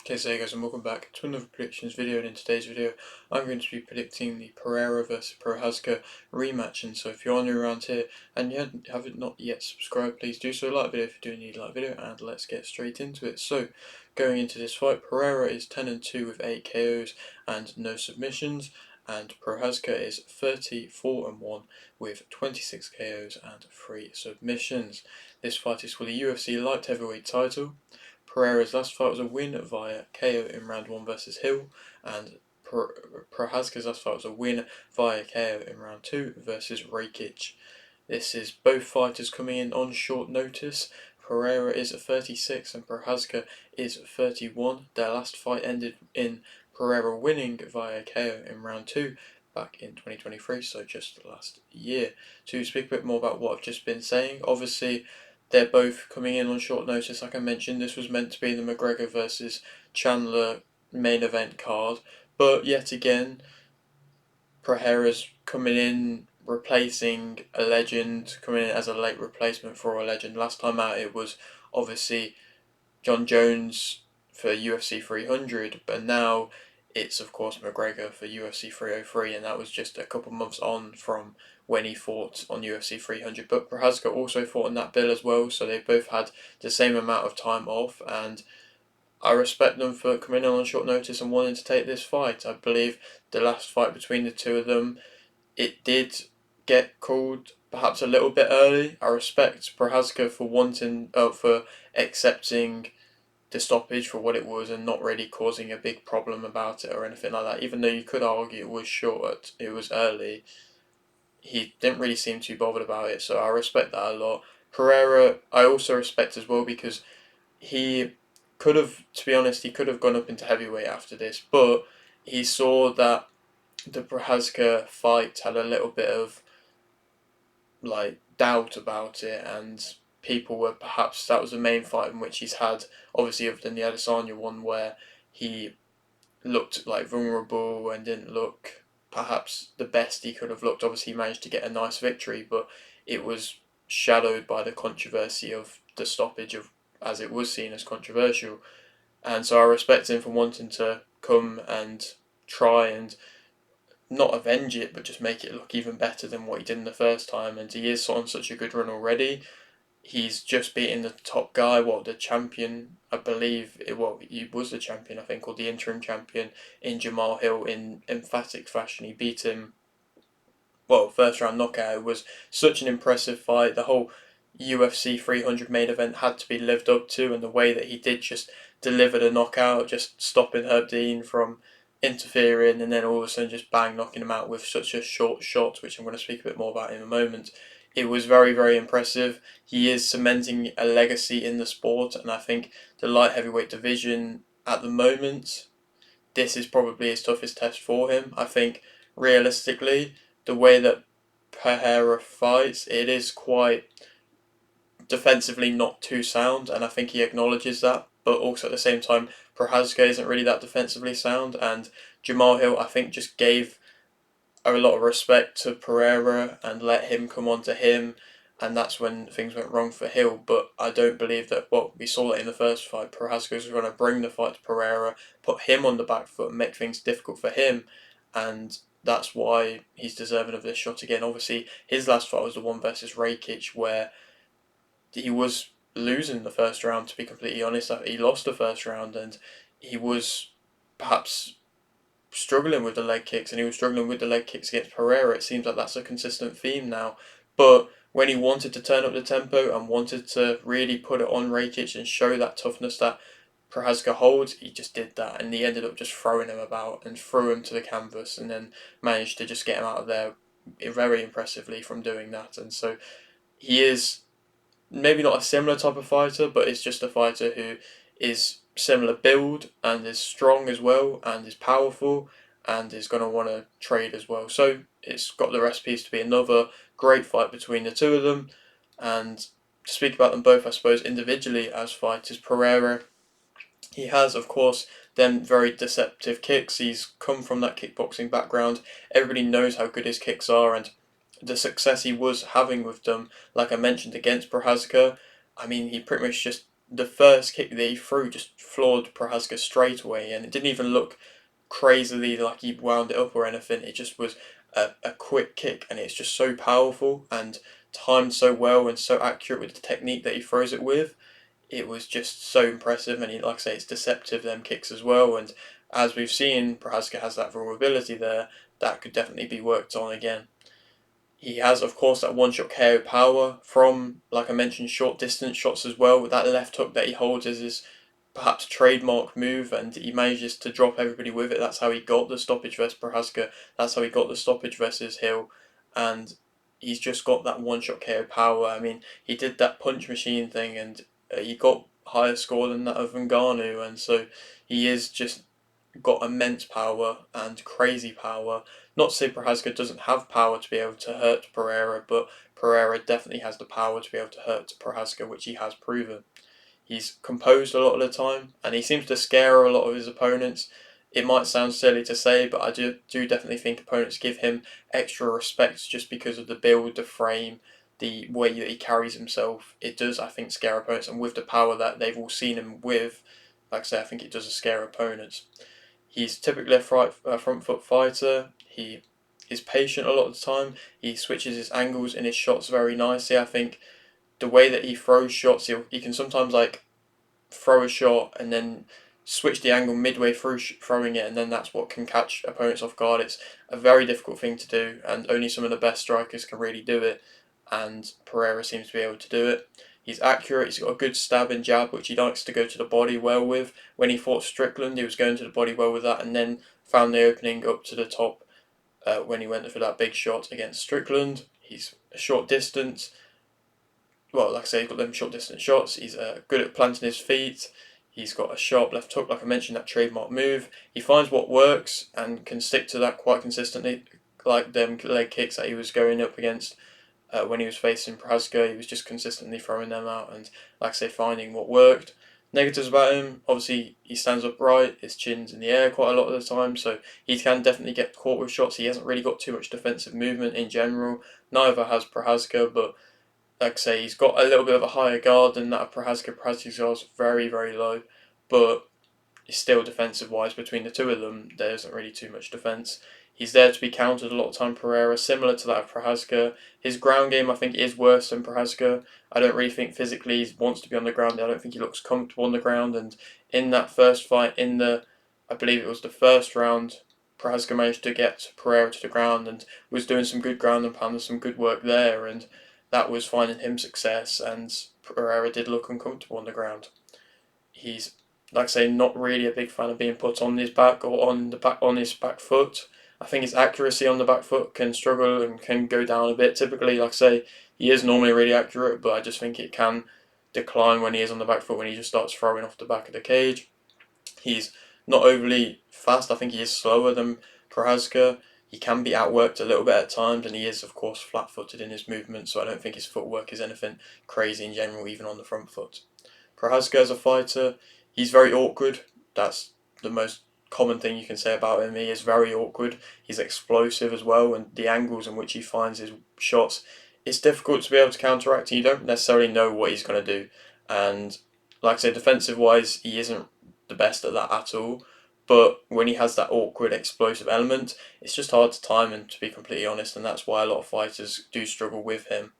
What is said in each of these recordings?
Okay, so hey guys, and welcome back to another predictions video, and in today's video I'm going to be predicting the Pereira vs Prochazka rematch. And so if you're new around here and you haven't not yet subscribed, please do so. Like the video if you do need a like video, and let's get straight into it. So going into this fight, Pereira is 10-2 with 8 KOs and no submissions, and Prochazka is 34-1 with 26 KOs and 3 submissions. This fight is for the UFC light heavyweight title. Pereira's last fight was a win via KO in round 1 versus Hill, and Prochazka's last fight was a win via KO in round 2 versus Rekic. This is both fighters coming in on short notice. Pereira is 36 and Prochazka is 31. Their last fight ended in Pereira winning via KO in round 2 back in 2023, so just last year. To speak a bit more about what I've just been saying, obviously they're both coming in on short notice. Like I mentioned, this was meant to be the McGregor versus Chandler main event card, but yet again, Pereira's coming in replacing a legend, coming in as a late replacement for a legend. Last time out, it was obviously John Jones for UFC 300, but now it's of course McGregor for UFC 303, and that was just a couple months on from when he fought on UFC 300. But Prochazka also fought on that bill as well, so they both had the same amount of time off, and I respect them for coming in on short notice and wanting to take this fight. I believe the last fight between the two of them, it did get called perhaps a little bit early. I respect Prochazka for for accepting the stoppage for what it was and not really causing a big problem about it or anything like that. Even though you could argue it was short, it was early, he didn't really seem too bothered about it, so I respect that a lot. Pereira, I also respect as well, because he could have, to be honest, he could have gone up into heavyweight after this, but he saw that the Prochazka fight had a little bit of doubt about it, and people were perhaps that was the main fight in which he's had, obviously other than the Adesanya one where he looked vulnerable and didn't look perhaps the best he could have looked. Obviously he managed to get a nice victory, but it was shadowed by the controversy of the stoppage, of as it was seen as controversial. And so I respect him for wanting to come and try and not avenge it, but just make it look even better than what he did in the first time. And he is on such a good run already. He's just beaten the top guy, the champion, I believe. He was the champion, I think, or the interim champion in Jamal Hill in emphatic fashion. He beat him, first round knockout. It was such an impressive fight. The whole UFC 300 main event had to be lived up to, and the way that he did just deliver the knockout, just stopping Herb Dean from interfering, and then all of a sudden just bang knocking him out with such a short shot, which I'm going to speak a bit more about in a moment. It was very, very impressive. He is cementing a legacy in the sport, and I think the light heavyweight division at the moment, this is probably his toughest test for him. I think realistically, the way that Pereira fights, it is quite defensively not too sound, and I think he acknowledges that. But also at the same time, Prochazka isn't really that defensively sound, and Jamal Hill, I think, just gave a lot of respect to Pereira and let him come on to him, and that's when things went wrong for Hill. But I don't believe that, we saw it in the first fight, Prochazka was going to bring the fight to Pereira, put him on the back foot, and make things difficult for him, and that's why he's deserving of this shot again. Obviously, his last fight was the one versus Rekic, where he was losing the first round, to be completely honest. He lost the first round, and he was perhaps struggling with the leg kicks, and he was struggling with the leg kicks against Pereira. It seems like that's a consistent theme now. But when he wanted to turn up the tempo and wanted to really put it on Rekic and show that toughness that Prochazka holds, he just did that, and he ended up just throwing him about and threw him to the canvas, and then managed to just get him out of there very impressively from doing that. And so he is maybe not a similar type of fighter, but it's just a fighter who is similar build and is strong as well and is powerful and is going to want to trade as well. So it's got the recipes to be another great fight between the two of them. And to speak about them both, I suppose, individually as fighters, Pereira, he has, of course, them very deceptive kicks. He's come from that kickboxing background. Everybody knows how good his kicks are, and the success he was having with them, like I mentioned against Prochazka, I mean, he pretty much just the first kick that he threw just floored Prochazka straight away, and it didn't even look crazily like he wound it up or anything. It just was a quick kick, and it's just so powerful and timed so well and so accurate with the technique that he throws it with. It was just so impressive, and he, like I say, it's deceptive them kicks as well. And as we've seen, Prochazka has that vulnerability there that could definitely be worked on again. He has, of course, that one-shot KO power from, like I mentioned, short distance shots as well. With that left hook that he holds as his perhaps trademark move, and he manages to drop everybody with it. That's how he got the stoppage versus Prochazka. That's how he got the stoppage versus Hill, and he's just got that one-shot KO power. I mean, he did that punch machine thing, and he got higher score than that of Ngannou, and so he is just got immense power and crazy power. Not to say Prochazka doesn't have power to be able to hurt Pereira, but Pereira definitely has the power to be able to hurt Prochazka, which he has proven. He's composed a lot of the time, and he seems to scare a lot of his opponents. It might sound silly to say, but I do definitely think opponents give him extra respect just because of the build, the frame, the way that he carries himself. It does, I think, scare opponents, and with the power that they've all seen him with, like I say, I think it does scare opponents. He's typically a front foot fighter. He is patient a lot of the time. He switches his angles in his shots very nicely. I think the way that he throws shots, he can sometimes like throw a shot and then switch the angle midway through throwing it, and then that's what can catch opponents off guard. It's a very difficult thing to do, and only some of the best strikers can really do it. And Pereira seems to be able to do it. He's accurate. He's got a good stab and jab, which he likes to go to the body well with. When he fought Strickland, he was going to the body well with that, and then found the opening up to the top when he went for that big shot against Strickland. He's a short distance. Well, like I say, he's got them short distance shots. He's good at planting his feet. He's got a sharp left hook, like I mentioned, that trademark move. He finds what works and can stick to that quite consistently, like them leg kicks that he was going up against when he was facing Prochazka. He was just consistently throwing them out and, like I say, finding what worked. Negatives about him, obviously, he stands upright, his chin's in the air quite a lot of the time, so he can definitely get caught with shots. He hasn't really got too much defensive movement in general. Neither has Prochazka, but like I say, he's got a little bit of a higher guard than that of Prochazka. Prochazka's guard's very, very low, but still defensive wise between the two of them, there isn't really too much defence. He's there to be countered a lot of time. Pereira, similar to that of Prochazka. His ground game, I think, is worse than Prochazka. I don't really think physically he wants to be on the ground. I don't think he looks comfortable on the ground. And in that first fight, I believe it was the first round, Prochazka managed to get Pereira to the ground and was doing some good ground and pound, some good work there, and that was finding him success. And Pereira did look uncomfortable on the ground. He's, like I say, not really a big fan of being put on his back or on his back foot. I think his accuracy on the back foot can struggle and can go down a bit. Typically, like I say, he is normally really accurate, but I just think it can decline when he is on the back foot, when he just starts throwing off the back of the cage. He's not overly fast. I think he is slower than Prochazka. He can be outworked a little bit at times, and he is, of course, flat-footed in his movement, so I don't think his footwork is anything crazy in general, even on the front foot. Prochazka as a fighter, he's very awkward. That's the most common thing you can say about him. He is very awkward. He's explosive as well, and the angles in which he finds his shots, it's difficult to be able to counteract. You don't necessarily know what he's going to do. And like I say, defensive wise, he isn't the best at that at all. But when he has that awkward, explosive element, it's just hard to time him, to be completely honest, and that's why a lot of fighters do struggle with him.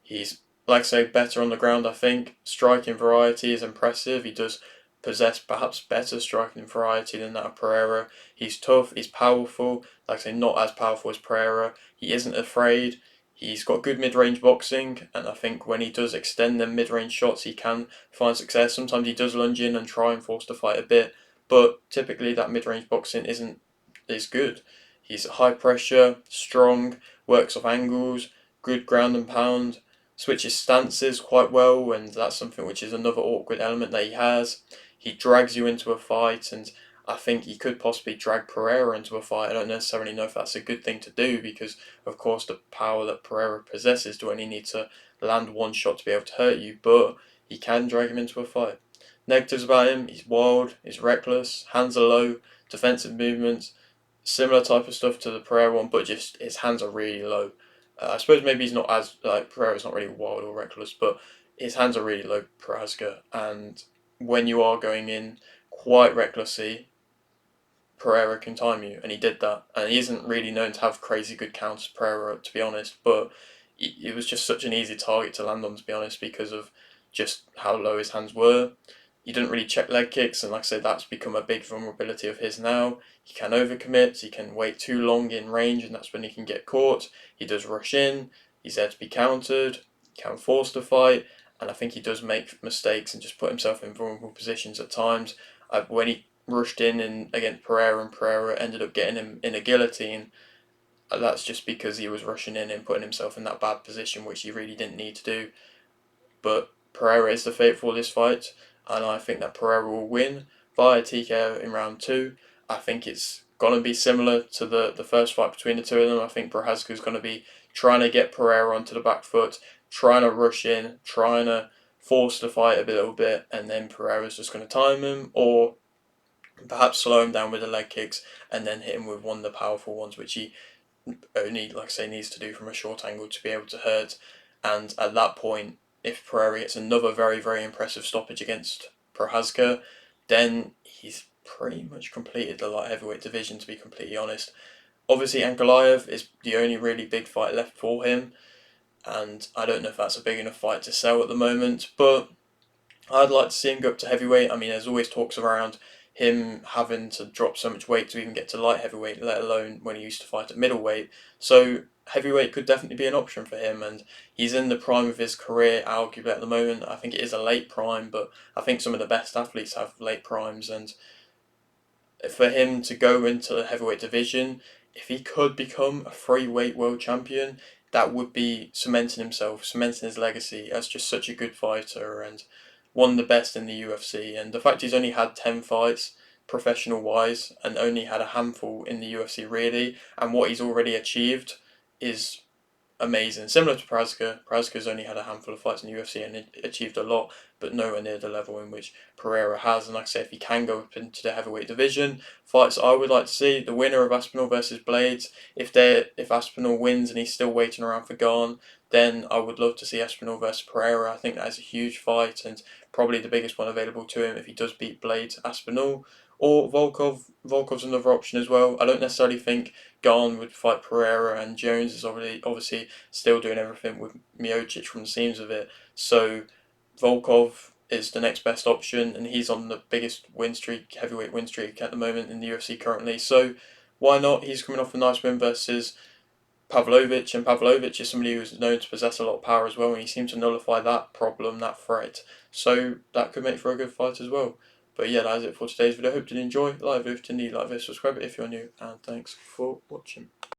He's, like I say, better on the ground, I think. Striking variety is impressive. He does possess perhaps better striking variety than that of Pereira. He's tough, he's powerful. Like I say, not as powerful as Pereira. He isn't afraid. He's got good mid-range boxing, and I think when he does extend them mid-range shots, he can find success. Sometimes he does lunge in and try and force the fight a bit, but typically that mid-range boxing isn't as good. He's high pressure, strong, works off angles, good ground and pound, switches stances quite well, and that's something which is another awkward element that he has. He drags you into a fight, and I think he could possibly drag Pereira into a fight. I don't necessarily know if that's a good thing to do, because of course the power that Pereira possesses do only need to land one shot to be able to hurt you, but he can drag him into a fight. Negatives about him: he's wild, he's reckless, hands are low, defensive movements, similar type of stuff to the Pereira one, but just his hands are really low. I suppose maybe he's not as, like, Pereira's not really wild or reckless, but his hands are really low, Prochazka, and when you are going in quite recklessly, Pereira can time you, and he did that. And he isn't really known to have crazy good counters, Pereira, to be honest, but it was just such an easy target to land on, to be honest, because of just how low his hands were. He didn't really check leg kicks, and like I said, that's become a big vulnerability of his now. He can overcommit, he can wait too long in range, and that's when he can get caught. He does rush in, he's there to be countered, can force the fight, and I think he does make mistakes and just put himself in vulnerable positions at times. When he rushed in against Pereira, and Pereira ended up getting him in a guillotine, that's just because he was rushing in and putting himself in that bad position, which he really didn't need to do. But Pereira is the favourite for this fight, and I think that Pereira will win via TKO in round 2. I think it's going to be similar to the first fight between the two of them. I think Prochazka is going to be trying to get Pereira onto the back foot, trying to rush in, trying to force the fight a little bit, and then Pereira's just going to time him, or perhaps slow him down with the leg kicks and then hit him with one of the powerful ones, which he only, like I say, needs to do from a short angle to be able to hurt. And at that point, if Pereira gets another very, very impressive stoppage against Prochazka, then he's pretty much completed the light heavyweight division, to be completely honest. Obviously, Ankalaev is the only really big fight left for him, and I don't know if that's a big enough fight to sell at the moment, but I'd like to see him go up to heavyweight. I mean, there's always talks around him having to drop so much weight to even get to light heavyweight, let alone when he used to fight at middleweight. So heavyweight could definitely be an option for him, and he's in the prime of his career, arguably at the moment. I think it is a late prime, but I think some of the best athletes have late primes, and for him to go into the heavyweight division, if he could become a free weight world champion, that would be cementing himself, cementing his legacy as just such a good fighter and one of the best in the UFC. And the fact he's only had 10 fights professional wise and only had a handful in the UFC really, and what he's already achieved is amazing. Similar to Prochazka, Prochazka's only had a handful of fights in the UFC and achieved a lot, but nowhere near the level in which Pereira has. And like I say, if he can go up into the heavyweight division, fights I would like to see, the winner of Aspinall versus Blades. If Aspinall wins and he's still waiting around for Garn, then I would love to see Aspinall versus Pereira. I think that is a huge fight and probably the biggest one available to him if he does beat Blades Aspinall. Or Volkov. Volkov's another option as well. I don't necessarily think Garn would fight Pereira, and Jones is obviously still doing everything with Miocic from the seams of it. So Volkov is the next best option, and he's on the biggest win streak, heavyweight win streak at the moment in the UFC currently. So why not? He's coming off a nice win versus Pavlovich, and Pavlovich is somebody who's known to possess a lot of power as well, and he seemed to nullify that problem, that threat. So that could make for a good fight as well. But yeah, that is it for today's video. Hope you did enjoy. Like if you did, like this, subscribe if you're new, and thanks for watching.